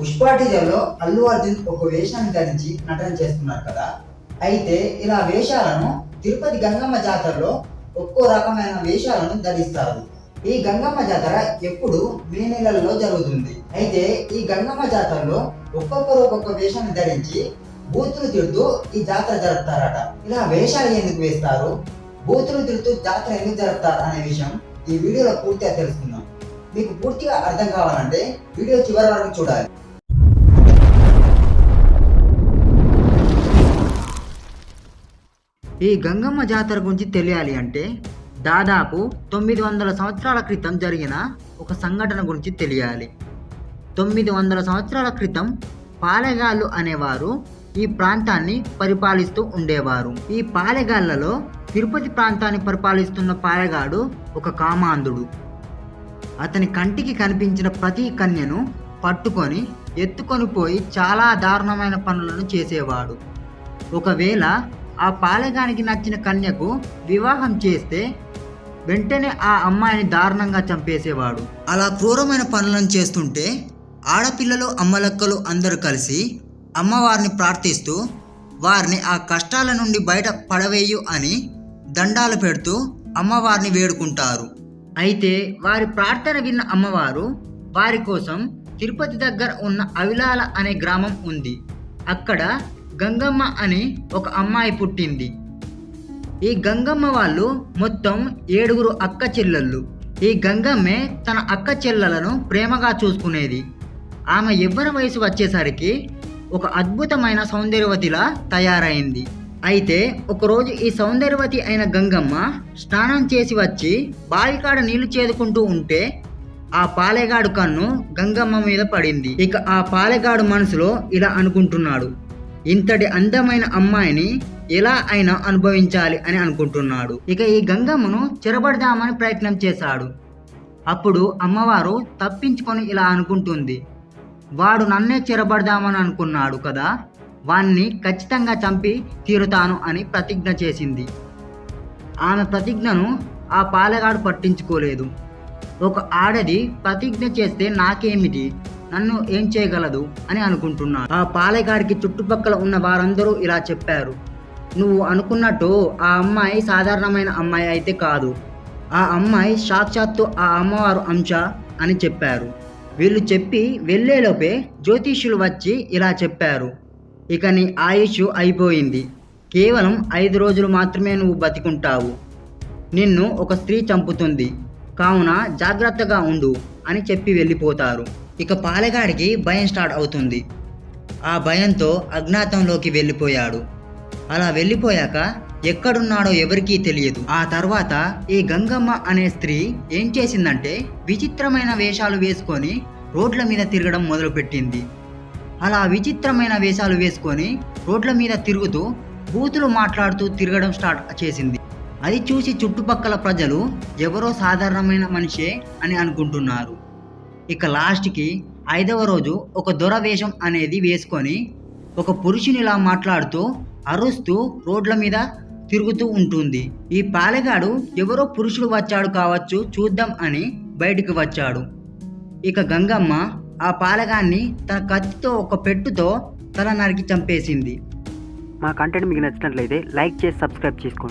పుష్ప టీజర్లో అల్లు అర్జున్ ఒక వేషాన్ని ధరించి నటన చేస్తున్నారు కదా. అయితే ఇలా వేషాలను తిరుపతి గంగమ్మ జాతరలో ఒక్కో రకమైన వేషాలను ధరిస్తారు. ఈ గంగమ్మ జాతర ఎప్పుడు మే నెలల్లో జరుగుతుంది. అయితే ఈ గంగమ్మ జాతరలో ఒక్కొక్కరు ఒక్కొక్క వేషాన్ని ధరించి బూతులు తిడుతూ ఈ జాతర జరుపుతారట. ఇలా వేషాలు ఎందుకు వేస్తారు, బూతులు తిడుతూ జాతర ఎందుకు జరుపుతారు అనే విషయం ఈ వీడియోలో పూర్తిగా తెలుసుకుందాం. మీకు పూర్తిగా అర్థం కావాలంటే వీడియో చివరి వరకు చూడాలి. ఈ గంగమ్మ జాతర గురించి తెలియాలి అంటే దాదాపు 900 సంవత్సరాల క్రితం జరిగిన ఒక సంఘటన గురించి తెలియాలి. 900 సంవత్సరాల క్రితం పాలెగాళ్ళు అనేవారు ఈ ప్రాంతాన్ని పరిపాలిస్తూ ఉండేవారు. ఈ పాలెగాళ్లలో తిరుపతి ప్రాంతాన్ని పరిపాలిస్తున్న పాలెగాడు ఒక కామాంధుడు. అతని కంటికి కనిపించిన ప్రతి కన్యను పట్టుకొని ఎత్తుకొని పోయి చాలా దారుణమైన పనులను చేసేవాడు. ఒకవేళ ఆ పాలెగానికి నచ్చిన కన్యకు వివాహం చేస్తే వెంటనే ఆ అమ్మాయిని దారుణంగా చంపేసేవాడు. అలా క్రూరమైన పనులను చేస్తుంటే ఆడపిల్లలు అమ్మలక్కలు అందరూ కలిసి అమ్మవారిని ప్రార్థిస్తూ వారిని ఆ కష్టాల నుండి బయట పడవేయు అని దండాలు పెడుతూ అమ్మవారిని వేడుకుంటారు. అయితే వారి ప్రార్థన విన్న అమ్మవారు వారి కోసం తిరుపతి దగ్గర ఉన్న అవిలాల అనే గ్రామం ఉంది. అక్కడ గంగమ్మ అని ఒక అమ్మాయి పుట్టింది. ఈ గంగమ్మ వాళ్ళు మొత్తం 7 అక్క చెల్లెళ్ళు. ఈ గంగమ్మే తన అక్క చెల్లెలను ప్రేమగా చూసుకునేది. ఆమె యవ్వన వయసు వచ్చేసరికి ఒక అద్భుతమైన సౌందర్యవతిలా తయారైంది. అయితే ఒకరోజు ఈ సౌందర్యవతి అయిన గంగమ్మ స్నానం చేసి వచ్చి బావికాడ నీళ్లు చేదుకుంటూ ఉంటే ఆ పాలెగాడు కన్ను గంగమ్మ మీద పడింది. ఇక ఆ పాలెగాడు మనసులో ఇలా అనుకుంటున్నాడు, ఇంతటి అందమైన అమ్మాయిని ఎలా అయినా అనుభవించాలి అని అనుకుంటున్నాడు. ఇక ఈ గంగమ్మను చెరబడదామని ప్రయత్నం చేశాడు. అప్పుడు అమ్మవారు తప్పించుకొని ఇలా అనుకుంటుంది, వాడు నన్నే చెరబడదామని అనుకున్నాడు కదా, వాణ్ణి ఖచ్చితంగా చంపి తీరుతాను అని ప్రతిజ్ఞ చేసింది. ఆమె ప్రతిజ్ఞను ఆ పాలెగాడు పట్టించుకోలేదు. ఒక ఆడది ప్రతిజ్ఞ చేస్తే నాకేమిటి, నన్ను ఏం చేయగలదు అని అనుకుంటున్నాడు. ఆ పాలెగాడికి చుట్టుపక్కల ఉన్న వారందరూ ఇలా చెప్పారు, నువ్వు అనుకున్నట్టు ఆ అమ్మాయి సాధారణమైన అమ్మాయి అయితే కాదు, ఆ అమ్మాయి సాక్షాత్తు ఆ అమ్మవారు అంశ అని చెప్పారు. వీళ్ళు చెప్పి వెళ్ళేలోపే జ్యోతిష్యులు వచ్చి ఇలా చెప్పారు, ఇక నీ ఆయుష్ అయిపోయింది, కేవలం 5 రోజులు మాత్రమే నువ్వు బతికుంటావు, నిన్ను ఒక స్త్రీ చంపుతుంది, కావున జాగ్రత్తగా ఉండు అని చెప్పి వెళ్ళిపోతారు. ఇక పాలెగాడికి భయం స్టార్ట్ అవుతుంది. ఆ భయంతో అజ్ఞాతంలోకి వెళ్ళిపోయాడు. అలా వెళ్ళిపోయాక ఎక్కడున్నాడో ఎవరికీ తెలియదు. ఆ తర్వాత ఈ గంగమ్మ అనే స్త్రీ ఏం చేసిందంటే విచిత్రమైన వేషాలు వేసుకొని రోడ్ల మీద తిరగడం మొదలుపెట్టింది. అలా విచిత్రమైన వేషాలు వేసుకొని రోడ్ల మీద తిరుగుతూ బూతులు మాట్లాడుతూ తిరగడం స్టార్ట్ చేసింది. అది చూసి చుట్టుపక్కల ప్రజలు ఎవరో సాధారణమైన మనిషే అని అనుకుంటున్నారు. ఇక లాస్ట్కి 5వ రోజు ఒక దొర వేషం అనేది వేసుకొని ఒక పురుషునిలా మాట్లాడుతూ అరుస్తూ రోడ్ల మీద తిరుగుతూ ఉంటుంది. ఈ పాలెగాడు ఎవరో పురుషుడు వచ్చాడు కావచ్చు, చూద్దాం అని బయటికి వచ్చాడు. ఇక గంగమ్మ ఆ పాలెగాన్ని తన కత్తితో ఒక పెట్టుతో తల నరికి చంపేసింది. మా కంటెంట్ మీకు నచ్చినట్లయితే లైక్ చేసి సబ్స్క్రైబ్ చేసుకోండి.